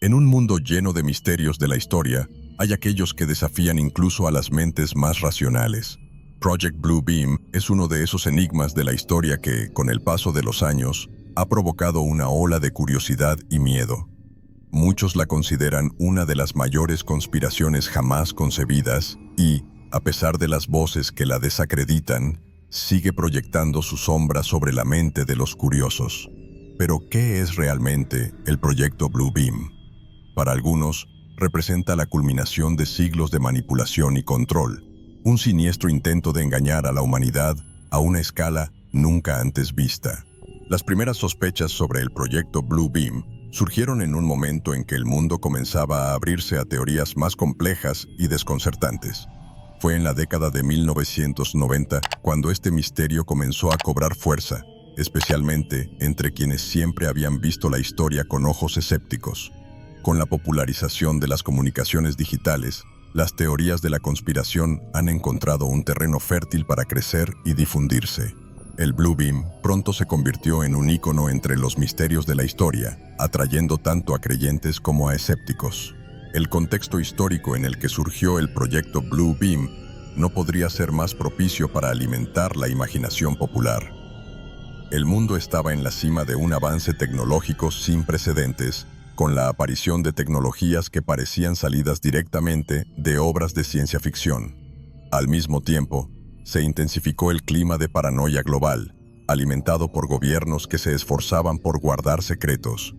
En un mundo lleno de misterios de la historia, hay aquellos que desafían incluso a las mentes más racionales. Project Blue Beam es uno de esos enigmas de la historia que, con el paso de los años, ha provocado una ola de curiosidad y miedo. Muchos la consideran una de las mayores conspiraciones jamás concebidas y, a pesar de las voces que la desacreditan, sigue proyectando su sombra sobre la mente de los curiosos. Pero, ¿qué es realmente el proyecto Blue Beam? Para algunos, representa la culminación de siglos de manipulación y control, un siniestro intento de engañar a la humanidad a una escala nunca antes vista. Las primeras sospechas sobre el proyecto Blue Beam surgieron en un momento en que el mundo comenzaba a abrirse a teorías más complejas y desconcertantes. Fue en la década de 1990 cuando este misterio comenzó a cobrar fuerza, especialmente entre quienes siempre habían visto la historia con ojos escépticos. Con la popularización de las comunicaciones digitales, las teorías de la conspiración han encontrado un terreno fértil para crecer y difundirse. El Blue Beam pronto se convirtió en un ícono entre los misterios de la historia, atrayendo tanto a creyentes como a escépticos. El contexto histórico en el que surgió el proyecto Blue Beam no podría ser más propicio para alimentar la imaginación popular. El mundo estaba en la cima de un avance tecnológico sin precedentes, con la aparición de tecnologías que parecían salidas directamente de obras de ciencia ficción. Al mismo tiempo, se intensificó el clima de paranoia global, alimentado por gobiernos que se esforzaban por guardar secretos.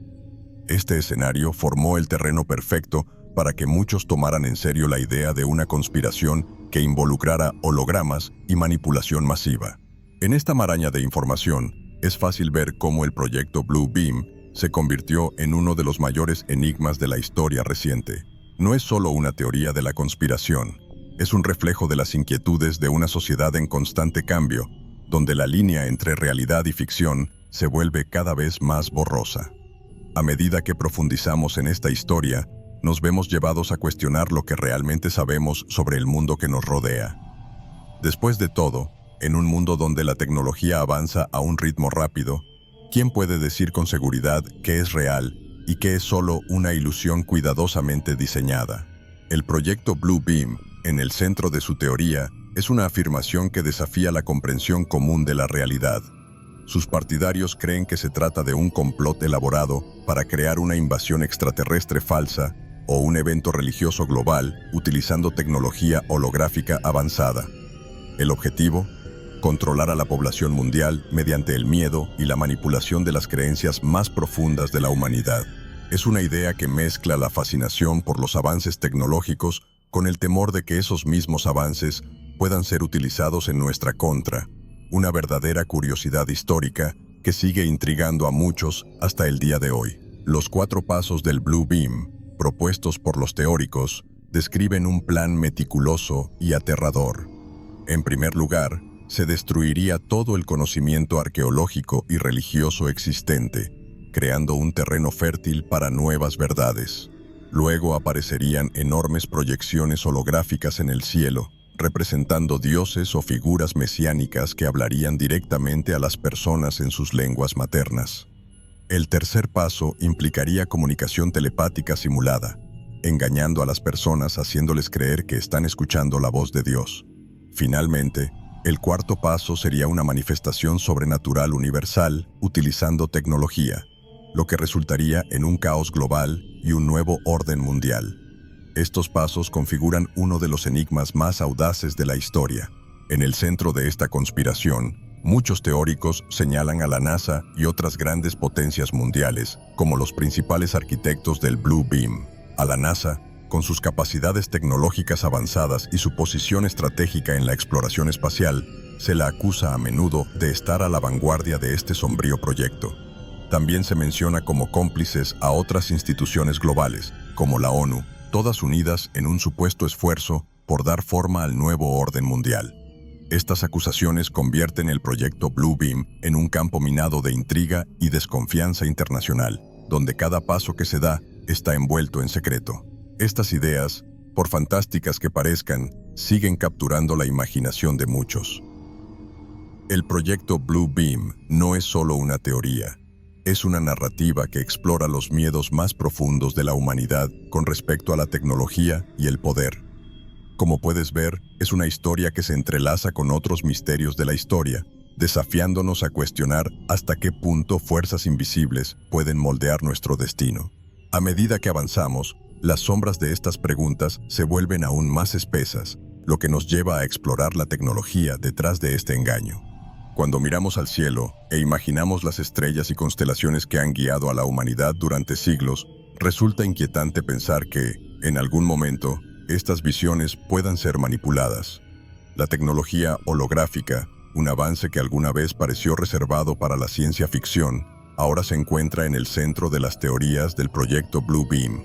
Este escenario formó el terreno perfecto para que muchos tomaran en serio la idea de una conspiración que involucrara hologramas y manipulación masiva. En esta maraña de información, es fácil ver cómo el proyecto Blue Beam se convirtió en uno de los mayores enigmas de la historia reciente. No es solo una teoría de la conspiración, es un reflejo de las inquietudes de una sociedad en constante cambio, donde la línea entre realidad y ficción se vuelve cada vez más borrosa. A medida que profundizamos en esta historia, nos vemos llevados a cuestionar lo que realmente sabemos sobre el mundo que nos rodea. Después de todo, en un mundo donde la tecnología avanza a un ritmo rápido, ¿quién puede decir con seguridad qué es real y qué es solo una ilusión cuidadosamente diseñada? El proyecto Blue Beam, en el centro de su teoría, es una afirmación que desafía la comprensión común de la realidad. Sus partidarios creen que se trata de un complot elaborado para crear una invasión extraterrestre falsa o un evento religioso global utilizando tecnología holográfica avanzada. El objetivo: controlar a la población mundial mediante el miedo y la manipulación de las creencias más profundas de la humanidad. Es una idea que mezcla la fascinación por los avances tecnológicos con el temor de que esos mismos avances puedan ser utilizados en nuestra contra. Una verdadera curiosidad histórica que sigue intrigando a muchos hasta el día de hoy. Los 4 pasos del Blue Beam, propuestos por los teóricos, describen un plan meticuloso y aterrador. En primer lugar, se destruiría todo el conocimiento arqueológico y religioso existente, creando un terreno fértil para nuevas verdades. Luego aparecerían enormes proyecciones holográficas en el cielo, representando dioses o figuras mesiánicas que hablarían directamente a las personas en sus lenguas maternas. El tercer paso implicaría comunicación telepática simulada, engañando a las personas haciéndoles creer que están escuchando la voz de Dios. Finalmente, el cuarto paso sería una manifestación sobrenatural universal utilizando tecnología, lo que resultaría en un caos global y un nuevo orden mundial. Estos pasos configuran uno de los enigmas más audaces de la historia. En el centro de esta conspiración, muchos teóricos señalan a la NASA y otras grandes potencias mundiales como los principales arquitectos del Blue Beam. A la NASA, con sus capacidades tecnológicas avanzadas y su posición estratégica en la exploración espacial, se la acusa a menudo de estar a la vanguardia de este sombrío proyecto. También se menciona como cómplices a otras instituciones globales, como la ONU, todas unidas en un supuesto esfuerzo por dar forma al nuevo orden mundial. Estas acusaciones convierten el proyecto Blue Beam en un campo minado de intriga y desconfianza internacional, donde cada paso que se da está envuelto en secreto. Estas ideas, por fantásticas que parezcan, siguen capturando la imaginación de muchos. El proyecto Blue Beam no es solo una teoría. Es una narrativa que explora los miedos más profundos de la humanidad con respecto a la tecnología y el poder. Como puedes ver, es una historia que se entrelaza con otros misterios de la historia, desafiándonos a cuestionar hasta qué punto fuerzas invisibles pueden moldear nuestro destino. A medida que avanzamos, las sombras de estas preguntas se vuelven aún más espesas, lo que nos lleva a explorar la tecnología detrás de este engaño. Cuando miramos al cielo e imaginamos las estrellas y constelaciones que han guiado a la humanidad durante siglos, resulta inquietante pensar que, en algún momento, estas visiones puedan ser manipuladas. La tecnología holográfica, un avance que alguna vez pareció reservado para la ciencia ficción, ahora se encuentra en el centro de las teorías del proyecto Blue Beam.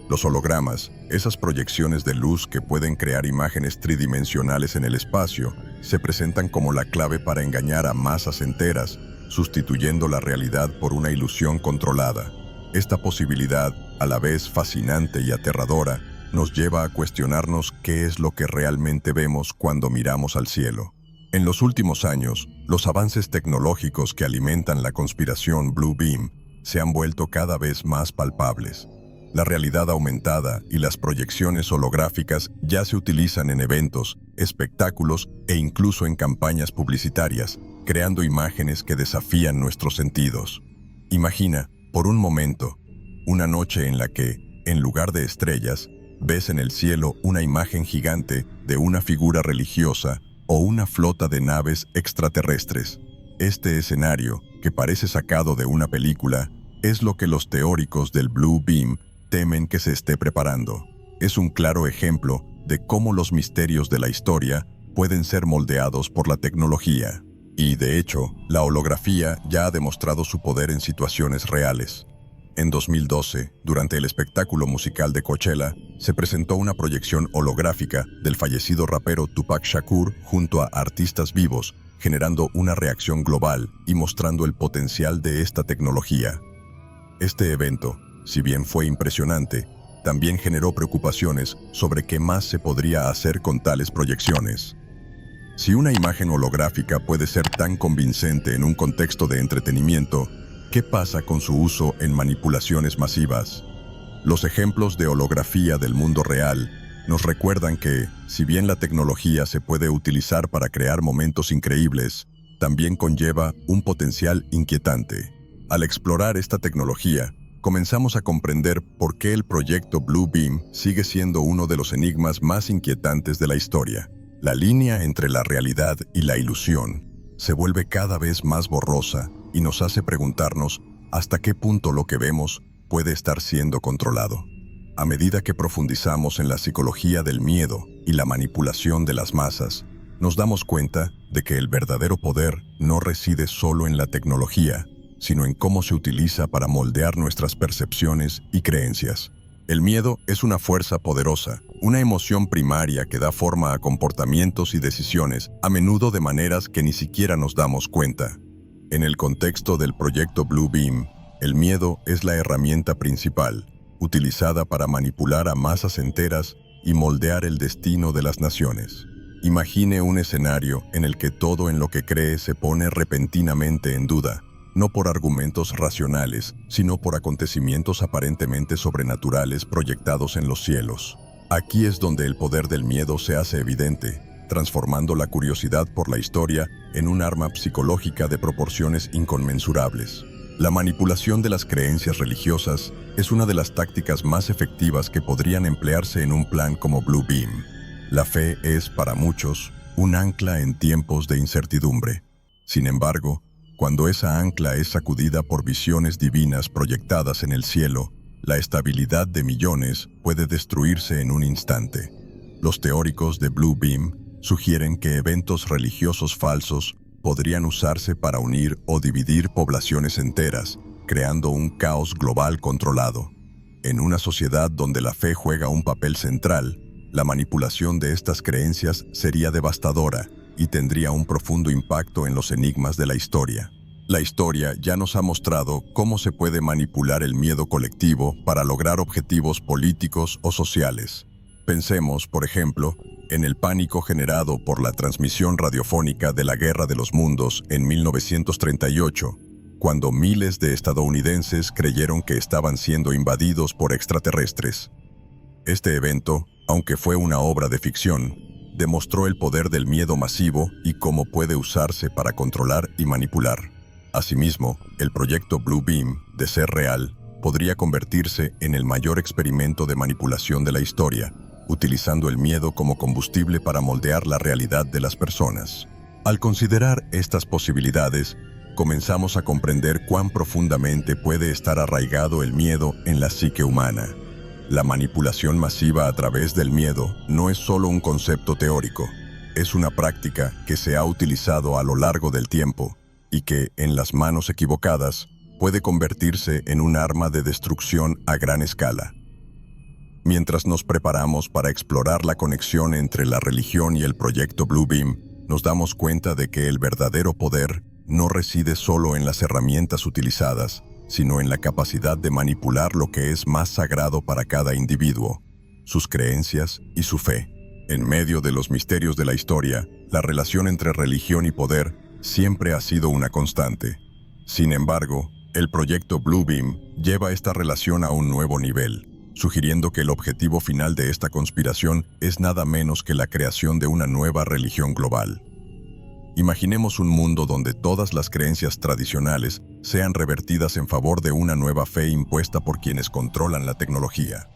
Los hologramas, esas proyecciones de luz que pueden crear imágenes tridimensionales en el espacio, se presentan como la clave para engañar a masas enteras, sustituyendo la realidad por una ilusión controlada. Esta posibilidad, a la vez fascinante y aterradora, nos lleva a cuestionarnos qué es lo que realmente vemos cuando miramos al cielo. En los últimos años, los avances tecnológicos que alimentan la conspiración Blue Beam se han vuelto cada vez más palpables. La realidad aumentada y las proyecciones holográficas ya se utilizan en eventos, espectáculos e incluso en campañas publicitarias, creando imágenes que desafían nuestros sentidos. Imagina, por un momento, una noche en la que, en lugar de estrellas, ves en el cielo una imagen gigante de una figura religiosa o una flota de naves extraterrestres. Este escenario, que parece sacado de una película, es lo que los teóricos del Blue Beam temen que se esté preparando. Es un claro ejemplo de cómo los misterios de la historia pueden ser moldeados por la tecnología. Y, de hecho, la holografía ya ha demostrado su poder en situaciones reales. En 2012, durante el espectáculo musical de Coachella, se presentó una proyección holográfica del fallecido rapero Tupac Shakur junto a artistas vivos, generando una reacción global y mostrando el potencial de esta tecnología. Este evento, si bien fue impresionante, también generó preocupaciones sobre qué más se podría hacer con tales proyecciones. Si una imagen holográfica puede ser tan convincente en un contexto de entretenimiento, ¿qué pasa con su uso en manipulaciones masivas? Los ejemplos de holografía del mundo real nos recuerdan que, si bien la tecnología se puede utilizar para crear momentos increíbles, también conlleva un potencial inquietante. Al explorar esta tecnología, comenzamos a comprender por qué el proyecto Blue Beam sigue siendo uno de los enigmas más inquietantes de la historia. La línea entre la realidad y la ilusión se vuelve cada vez más borrosa y nos hace preguntarnos hasta qué punto lo que vemos puede estar siendo controlado. A medida que profundizamos en la psicología del miedo y la manipulación de las masas, nos damos cuenta de que el verdadero poder no reside solo en la tecnología, sino en cómo se utiliza para moldear nuestras percepciones y creencias. El miedo es una fuerza poderosa, una emoción primaria que da forma a comportamientos y decisiones, a menudo de maneras que ni siquiera nos damos cuenta. En el contexto del proyecto Blue Beam, el miedo es la herramienta principal, utilizada para manipular a masas enteras y moldear el destino de las naciones. Imagine un escenario en el que todo en lo que cree se pone repentinamente en duda, no por argumentos racionales, sino por acontecimientos aparentemente sobrenaturales proyectados en los cielos. Aquí es donde el poder del miedo se hace evidente, transformando la curiosidad por la historia en un arma psicológica de proporciones inconmensurables. La manipulación de las creencias religiosas es una de las tácticas más efectivas que podrían emplearse en un plan como Blue Beam. La fe es, para muchos, un ancla en tiempos de incertidumbre. Sin embargo, cuando esa ancla es sacudida por visiones divinas proyectadas en el cielo, la estabilidad de millones puede destruirse en un instante. Los teóricos de Blue Beam sugieren que eventos religiosos falsos podrían usarse para unir o dividir poblaciones enteras, creando un caos global controlado. En una sociedad donde la fe juega un papel central, la manipulación de estas creencias sería devastadora y tendría un profundo impacto en los enigmas de la historia. La historia ya nos ha mostrado cómo se puede manipular el miedo colectivo para lograr objetivos políticos o sociales. Pensemos, por ejemplo, en el pánico generado por la transmisión radiofónica de la Guerra de los Mundos en 1938. cuando miles de estadounidenses creyeron que estaban siendo invadidos por extraterrestres. Este evento, aunque fue una obra de ficción, demostró el poder del miedo masivo y cómo puede usarse para controlar y manipular. Asimismo, el proyecto Blue Beam, de ser real, podría convertirse en el mayor experimento de manipulación de la historia, utilizando el miedo como combustible para moldear la realidad de las personas. Al considerar estas posibilidades, comenzamos a comprender cuán profundamente puede estar arraigado el miedo en la psique humana. La manipulación masiva a través del miedo no es solo un concepto teórico, es una práctica que se ha utilizado a lo largo del tiempo y que, en las manos equivocadas, puede convertirse en un arma de destrucción a gran escala. Mientras nos preparamos para explorar la conexión entre la religión y el proyecto Blue Beam, nos damos cuenta de que el verdadero poder no reside solo en las herramientas utilizadas, sino en la capacidad de manipular lo que es más sagrado para cada individuo, sus creencias y su fe. En medio de los misterios de la historia, la relación entre religión y poder siempre ha sido una constante. Sin embargo, el proyecto Blue Beam lleva esta relación a un nuevo nivel, sugiriendo que el objetivo final de esta conspiración es nada menos que la creación de una nueva religión global. Imaginemos un mundo donde todas las creencias tradicionales sean revertidas en favor de una nueva fe impuesta por quienes controlan la tecnología.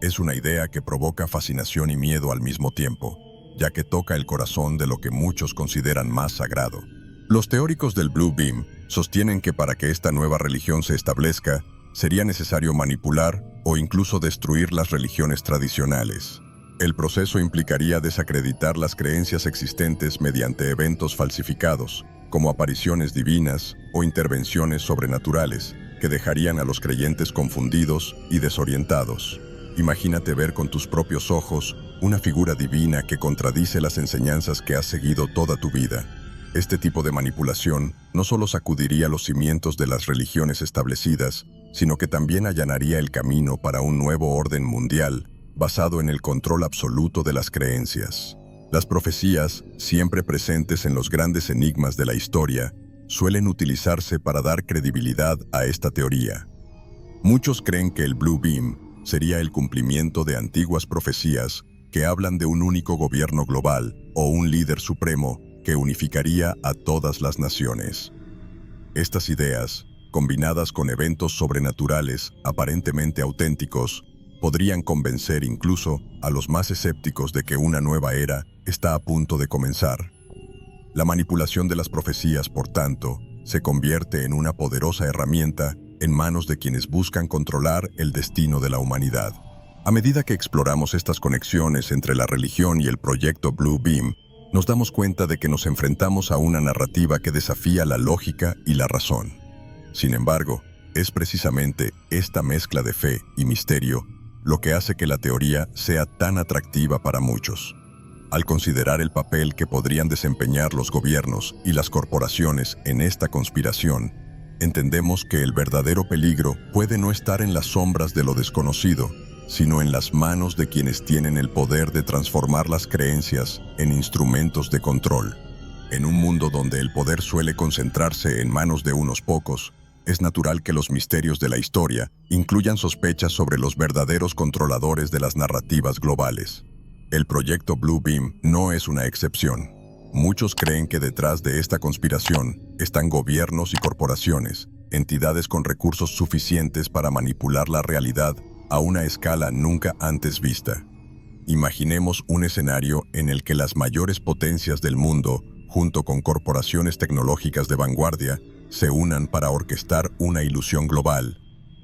Es una idea que provoca fascinación y miedo al mismo tiempo, ya que toca el corazón de lo que muchos consideran más sagrado. Los teóricos del Blue Beam sostienen que para que esta nueva religión se establezca, sería necesario manipular o incluso destruir las religiones tradicionales. El proceso implicaría desacreditar las creencias existentes mediante eventos falsificados, como apariciones divinas o intervenciones sobrenaturales, que dejarían a los creyentes confundidos y desorientados. Imagínate ver con tus propios ojos una figura divina que contradice las enseñanzas que has seguido toda tu vida. Este tipo de manipulación no solo sacudiría los cimientos de las religiones establecidas, sino que también allanaría el camino para un nuevo orden mundial basado en el control absoluto de las creencias. Las profecías, siempre presentes en los grandes enigmas de la historia, suelen utilizarse para dar credibilidad a esta teoría. Muchos creen que el Blue Beam sería el cumplimiento de antiguas profecías que hablan de un único gobierno global o un líder supremo que unificaría a todas las naciones. Estas ideas, combinadas con eventos sobrenaturales aparentemente auténticos, podrían convencer incluso a los más escépticos de que una nueva era está a punto de comenzar. La manipulación de las profecías, por tanto, se convierte en una poderosa herramienta en manos de quienes buscan controlar el destino de la humanidad. A medida que exploramos estas conexiones entre la religión y el proyecto Blue Beam, nos damos cuenta de que nos enfrentamos a una narrativa que desafía la lógica y la razón. Sin embargo, es precisamente esta mezcla de fe y misterio lo que hace que la teoría sea tan atractiva para muchos. Al considerar el papel que podrían desempeñar los gobiernos y las corporaciones en esta conspiración, entendemos que el verdadero peligro puede no estar en las sombras de lo desconocido, sino en las manos de quienes tienen el poder de transformar las creencias en instrumentos de control. En un mundo donde el poder suele concentrarse en manos de unos pocos, es natural que los misterios de la historia incluyan sospechas sobre los verdaderos controladores de las narrativas globales. El proyecto Blue Beam no es una excepción. Muchos creen que detrás de esta conspiración están gobiernos y corporaciones, entidades con recursos suficientes para manipular la realidad a una escala nunca antes vista. Imaginemos un escenario en el que las mayores potencias del mundo, junto con corporaciones tecnológicas de vanguardia, se unan para orquestar una ilusión global,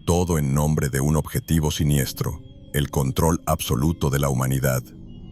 todo en nombre de un objetivo siniestro, el control absoluto de la humanidad.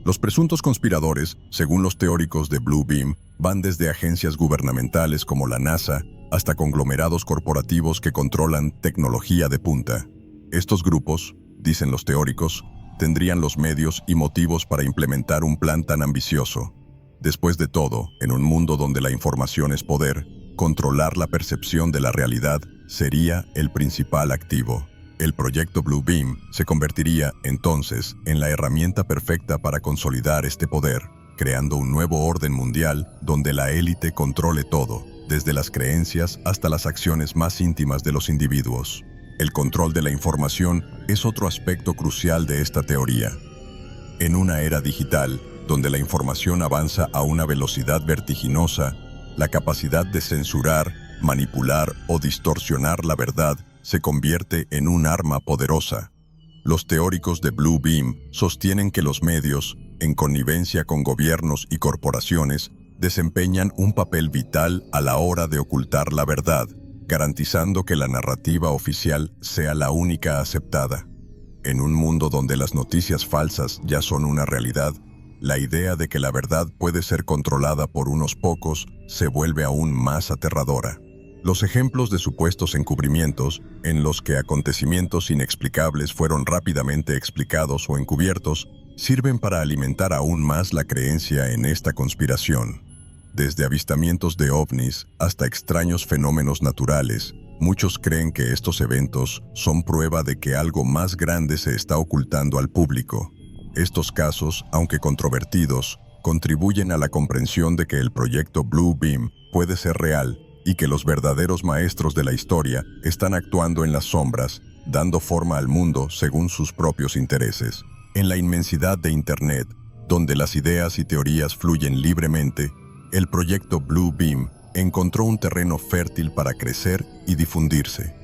Los presuntos conspiradores, según los teóricos de Blue Beam, van desde agencias gubernamentales como la NASA hasta conglomerados corporativos que controlan tecnología de punta. Estos grupos, dicen los teóricos, tendrían los medios y motivos para implementar un plan tan ambicioso. Después de todo, en un mundo donde la información es poder, controlar la percepción de la realidad sería el principal activo. El proyecto Blue Beam se convertiría, entonces, en la herramienta perfecta para consolidar este poder, creando un nuevo orden mundial donde la élite controle todo, desde las creencias hasta las acciones más íntimas de los individuos. El control de la información es otro aspecto crucial de esta teoría. En una era digital, donde la información avanza a una velocidad vertiginosa, la capacidad de censurar, manipular o distorsionar la verdad se convierte en un arma poderosa. Los teóricos de Blue Beam sostienen que los medios, en connivencia con gobiernos y corporaciones, desempeñan un papel vital a la hora de ocultar la verdad, garantizando que la narrativa oficial sea la única aceptada. En un mundo donde las noticias falsas ya son una realidad, la idea de que la verdad puede ser controlada por unos pocos se vuelve aún más aterradora. Los ejemplos de supuestos encubrimientos, en los que acontecimientos inexplicables fueron rápidamente explicados o encubiertos, sirven para alimentar aún más la creencia en esta conspiración. Desde avistamientos de ovnis hasta extraños fenómenos naturales, muchos creen que estos eventos son prueba de que algo más grande se está ocultando al público. Estos casos, aunque controvertidos, contribuyen a la comprensión de que el proyecto Blue Beam puede ser real y que los verdaderos maestros de la historia están actuando en las sombras, dando forma al mundo según sus propios intereses. En la inmensidad de Internet, donde las ideas y teorías fluyen libremente, el proyecto Blue Beam encontró un terreno fértil para crecer y difundirse.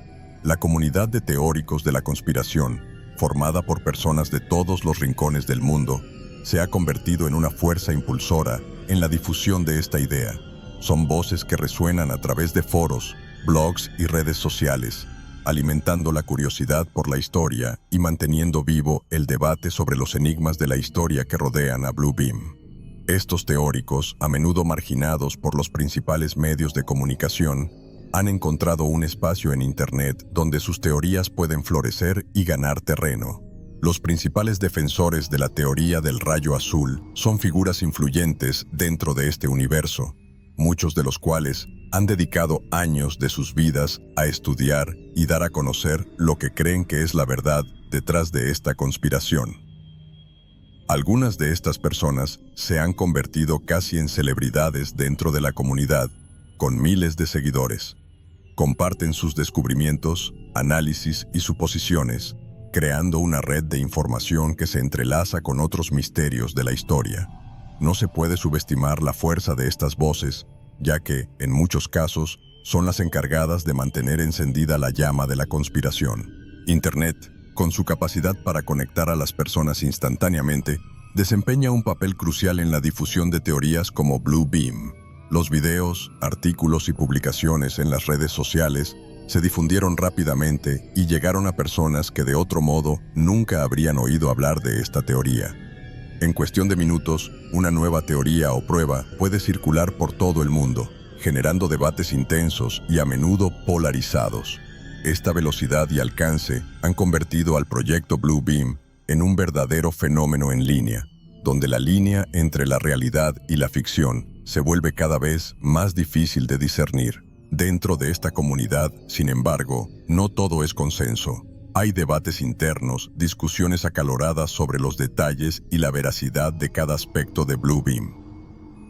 La comunidad de teóricos de la conspiración, formada por personas de todos los rincones del mundo, se ha convertido en una fuerza impulsora en la difusión de esta idea. Son voces que resuenan a través de foros, blogs y redes sociales, alimentando la curiosidad por la historia y manteniendo vivo el debate sobre los enigmas de la historia que rodean a Blue Beam. Estos teóricos, a menudo marginados por los principales medios de comunicación, han encontrado un espacio en Internet donde sus teorías pueden florecer y ganar terreno. Los principales defensores de la teoría del rayo azul son figuras influyentes dentro de este universo, muchos de los cuales han dedicado años de sus vidas a estudiar y dar a conocer lo que creen que es la verdad detrás de esta conspiración. Algunas de estas personas se han convertido casi en celebridades dentro de la comunidad, con miles de seguidores. Comparten sus descubrimientos, análisis y suposiciones, creando una red de información que se entrelaza con otros misterios de la historia. No se puede subestimar la fuerza de estas voces, ya que, en muchos casos, son las encargadas de mantener encendida la llama de la conspiración. Internet, con su capacidad para conectar a las personas instantáneamente, desempeña un papel crucial en la difusión de teorías como Blue Beam. Los videos, artículos y publicaciones en las redes sociales se difundieron rápidamente y llegaron a personas que de otro modo nunca habrían oído hablar de esta teoría. En cuestión de minutos, una nueva teoría o prueba puede circular por todo el mundo, generando debates intensos y a menudo polarizados. Esta velocidad y alcance han convertido al proyecto Blue Beam en un verdadero fenómeno en línea, donde la línea entre la realidad y la ficción se vuelve cada vez más difícil de discernir. Dentro de esta comunidad, sin embargo, no todo es consenso. Hay debates internos, discusiones acaloradas sobre los detalles y la veracidad de cada aspecto de Blue Beam.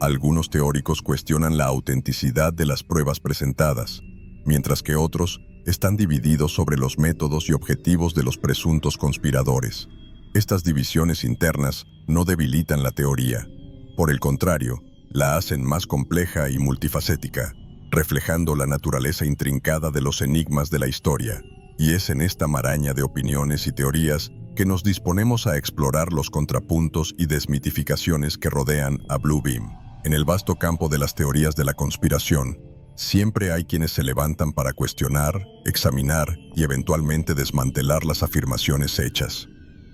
Algunos teóricos cuestionan la autenticidad de las pruebas presentadas, mientras que otros están divididos sobre los métodos y objetivos de los presuntos conspiradores. Estas divisiones internas no debilitan la teoría. Por el contrario, la hacen más compleja y multifacética, reflejando la naturaleza intrincada de los enigmas de la historia. Y es en esta maraña de opiniones y teorías que nos disponemos a explorar los contrapuntos y desmitificaciones que rodean a Blue Beam. En el vasto campo de las teorías de la conspiración, siempre hay quienes se levantan para cuestionar, examinar y eventualmente desmantelar las afirmaciones hechas.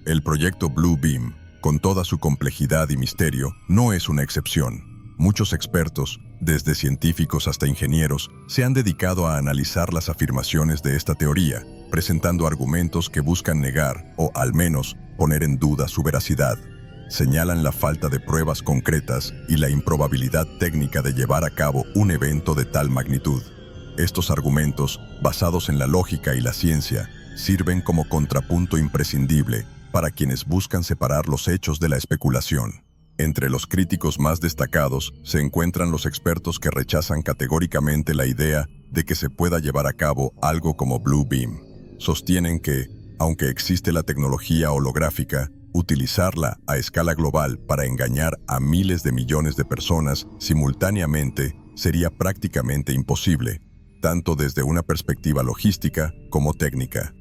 El proyecto Blue Beam, con toda su complejidad y misterio, no es una excepción. Muchos expertos, desde científicos hasta ingenieros, se han dedicado a analizar las afirmaciones de esta teoría, presentando argumentos que buscan negar, o al menos poner en duda su veracidad. Señalan la falta de pruebas concretas y la improbabilidad técnica de llevar a cabo un evento de tal magnitud. Estos argumentos, basados en la lógica y la ciencia, sirven como contrapunto imprescindible para quienes buscan separar los hechos de la especulación. Entre los críticos más destacados se encuentran los expertos que rechazan categóricamente la idea de que se pueda llevar a cabo algo como Blue Beam. Sostienen que, aunque existe la tecnología holográfica, utilizarla a escala global para engañar a miles de millones de personas simultáneamente sería prácticamente imposible, tanto desde una perspectiva logística como técnica.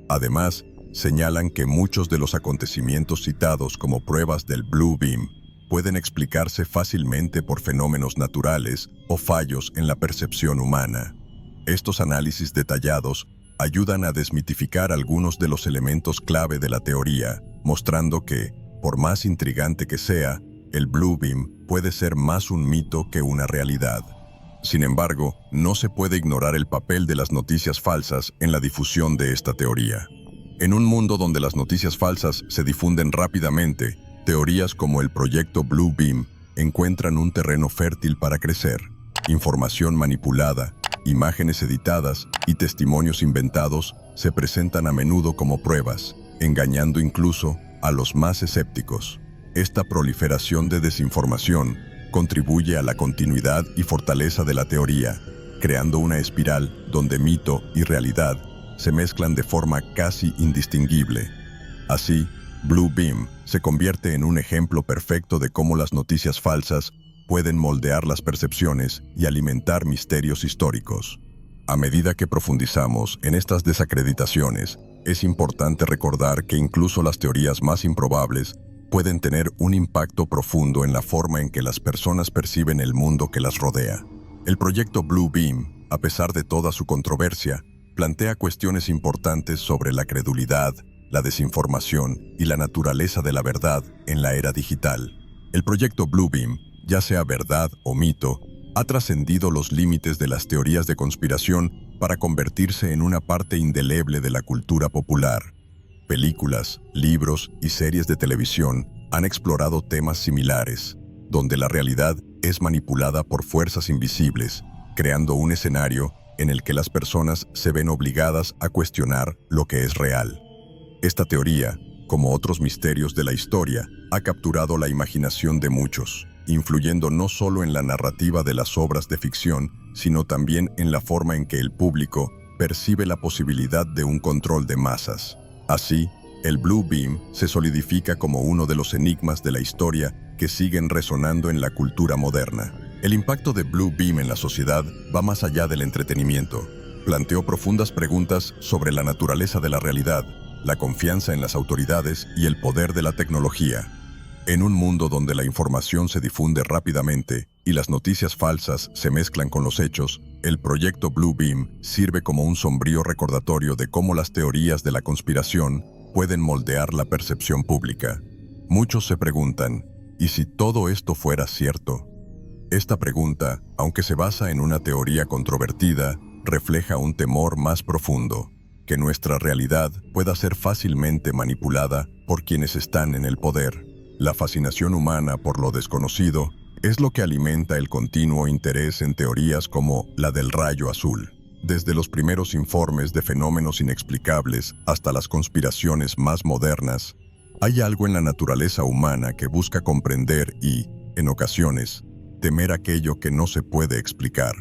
Además, señalan que muchos de los acontecimientos citados como pruebas del Blue Beam pueden explicarse fácilmente por fenómenos naturales o fallos en la percepción humana. Estos análisis detallados ayudan a desmitificar algunos de los elementos clave de la teoría, mostrando que, por más intrigante que sea, el Blue Beam puede ser más un mito que una realidad. Sin embargo, no se puede ignorar el papel de las noticias falsas en la difusión de esta teoría. En un mundo donde las noticias falsas se difunden rápidamente, teorías como el proyecto Blue Beam encuentran un terreno fértil para crecer. Información manipulada, imágenes editadas y testimonios inventados se presentan a menudo como pruebas, engañando incluso a los más escépticos. Esta proliferación de desinformación contribuye a la continuidad y fortaleza de la teoría, creando una espiral donde mito y realidad se mezclan de forma casi indistinguible. Así, Blue Beam se convierte en un ejemplo perfecto de cómo las noticias falsas pueden moldear las percepciones y alimentar misterios históricos. A medida que profundizamos en estas desacreditaciones, es importante recordar que incluso las teorías más improbables pueden tener un impacto profundo en la forma en que las personas perciben el mundo que las rodea. El proyecto Blue Beam, a pesar de toda su controversia, plantea cuestiones importantes sobre la credulidad, la desinformación y la naturaleza de la verdad en la era digital. El proyecto Blue Beam, ya sea verdad o mito, ha trascendido los límites de las teorías de conspiración para convertirse en una parte indeleble de la cultura popular. Películas, libros y series de televisión han explorado temas similares, donde la realidad es manipulada por fuerzas invisibles, creando un escenario en el que las personas se ven obligadas a cuestionar lo que es real. Esta teoría, como otros misterios de la historia, ha capturado la imaginación de muchos, influyendo no solo en la narrativa de las obras de ficción, sino también en la forma en que el público percibe la posibilidad de un control de masas. Así, el Blue Beam se solidifica como uno de los enigmas de la historia que siguen resonando en la cultura moderna. El impacto de Blue Beam en la sociedad va más allá del entretenimiento. Planteó profundas preguntas sobre la naturaleza de la realidad, la confianza en las autoridades y el poder de la tecnología. En un mundo donde la información se difunde rápidamente y las noticias falsas se mezclan con los hechos, el proyecto Blue Beam sirve como un sombrío recordatorio de cómo las teorías de la conspiración pueden moldear la percepción pública. Muchos se preguntan, ¿y si todo esto fuera cierto? Esta pregunta, aunque se basa en una teoría controvertida, refleja un temor más profundo, que nuestra realidad pueda ser fácilmente manipulada por quienes están en el poder. La fascinación humana por lo desconocido es lo que alimenta el continuo interés en teorías como la del rayo azul. Desde los primeros informes de fenómenos inexplicables hasta las conspiraciones más modernas, hay algo en la naturaleza humana que busca comprender y, en ocasiones, temer aquello que no se puede explicar.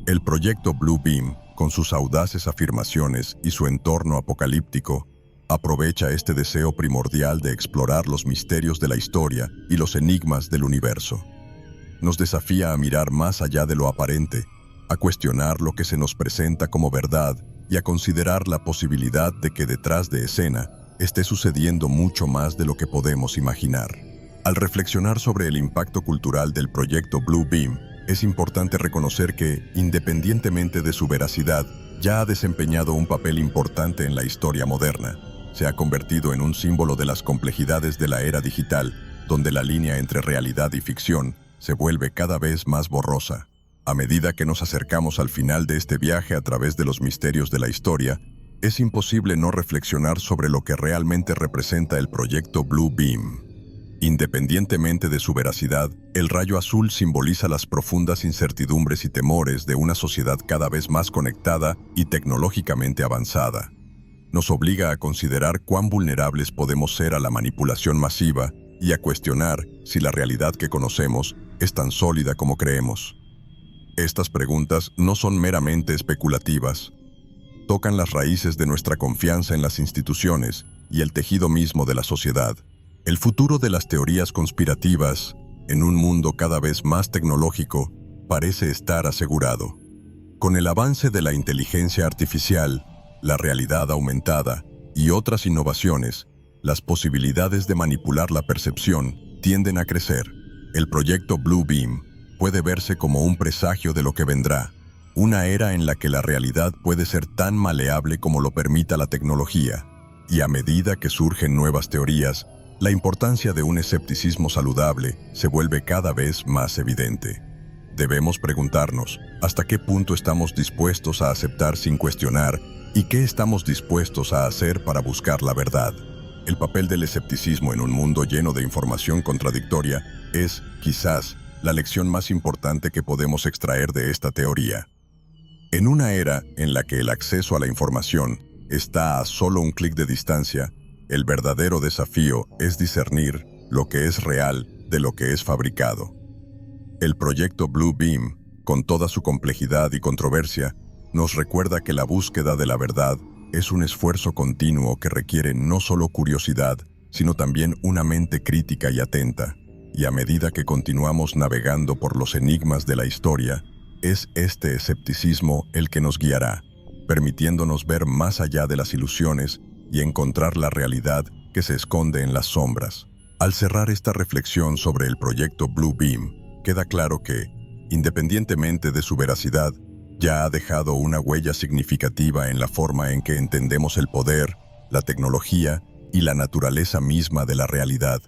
El proyecto Blue Beam, con sus audaces afirmaciones y su entorno apocalíptico, aprovecha este deseo primordial de explorar los misterios de la historia y los enigmas del universo. Nos desafía a mirar más allá de lo aparente, a cuestionar lo que se nos presenta como verdad y a considerar la posibilidad de que detrás de escena esté sucediendo mucho más de lo que podemos imaginar. Al reflexionar sobre el impacto cultural del proyecto Blue Beam, es importante reconocer que, independientemente de su veracidad, ya ha desempeñado un papel importante en la historia moderna. Se ha convertido en un símbolo de las complejidades de la era digital, donde la línea entre realidad y ficción se vuelve cada vez más borrosa. A medida que nos acercamos al final de este viaje a través de los misterios de la historia, es imposible no reflexionar sobre lo que realmente representa el proyecto Blue Beam. Independientemente de su veracidad, el rayo azul simboliza las profundas incertidumbres y temores de una sociedad cada vez más conectada y tecnológicamente avanzada. Nos obliga a considerar cuán vulnerables podemos ser a la manipulación masiva y a cuestionar si la realidad que conocemos es tan sólida como creemos. Estas preguntas no son meramente especulativas. Tocan las raíces de nuestra confianza en las instituciones y el tejido mismo de la sociedad. El futuro de las teorías conspirativas, en un mundo cada vez más tecnológico, parece estar asegurado. Con el avance de la inteligencia artificial, la realidad aumentada y otras innovaciones, las posibilidades de manipular la percepción tienden a crecer. El proyecto Blue Beam puede verse como un presagio de lo que vendrá, una era en la que la realidad puede ser tan maleable como lo permita la tecnología, y a medida que surgen nuevas teorías, la importancia de un escepticismo saludable se vuelve cada vez más evidente. Debemos preguntarnos hasta qué punto estamos dispuestos a aceptar sin cuestionar y qué estamos dispuestos a hacer para buscar la verdad. El papel del escepticismo en un mundo lleno de información contradictoria es, quizás, la lección más importante que podemos extraer de esta teoría. En una era en la que el acceso a la información está a solo un clic de distancia, el verdadero desafío es discernir lo que es real de lo que es fabricado. El proyecto Blue Beam, con toda su complejidad y controversia, nos recuerda que la búsqueda de la verdad es un esfuerzo continuo que requiere no solo curiosidad, sino también una mente crítica y atenta. Y a medida que continuamos navegando por los enigmas de la historia, es este escepticismo el que nos guiará, permitiéndonos ver más allá de las ilusiones y encontrar la realidad que se esconde en las sombras. Al cerrar esta reflexión sobre el proyecto Blue Beam, queda claro que, independientemente de su veracidad, ya ha dejado una huella significativa en la forma en que entendemos el poder, la tecnología y la naturaleza misma de la realidad.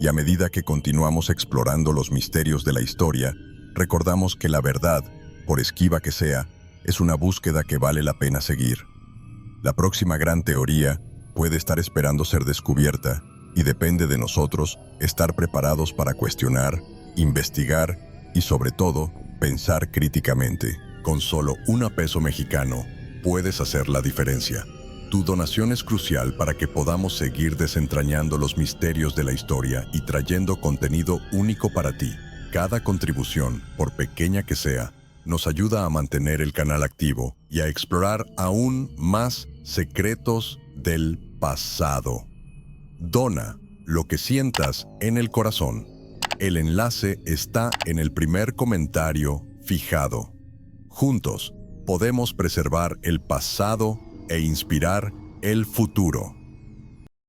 Y a medida que continuamos explorando los misterios de la historia, recordamos que la verdad, por esquiva que sea, es una búsqueda que vale la pena seguir. La próxima gran teoría puede estar esperando ser descubierta y depende de nosotros estar preparados para cuestionar, investigar y, sobre todo, pensar críticamente. Con solo $1 mexicano, puedes hacer la diferencia. Tu donación es crucial para que podamos seguir desentrañando los misterios de la historia y trayendo contenido único para ti. Cada contribución, por pequeña que sea, nos ayuda a mantener el canal activo y a explorar aún más secretos del pasado. Dona lo que sientas en el corazón. El enlace está en el primer comentario fijado. Juntos podemos preservar el pasado e inspirar el futuro.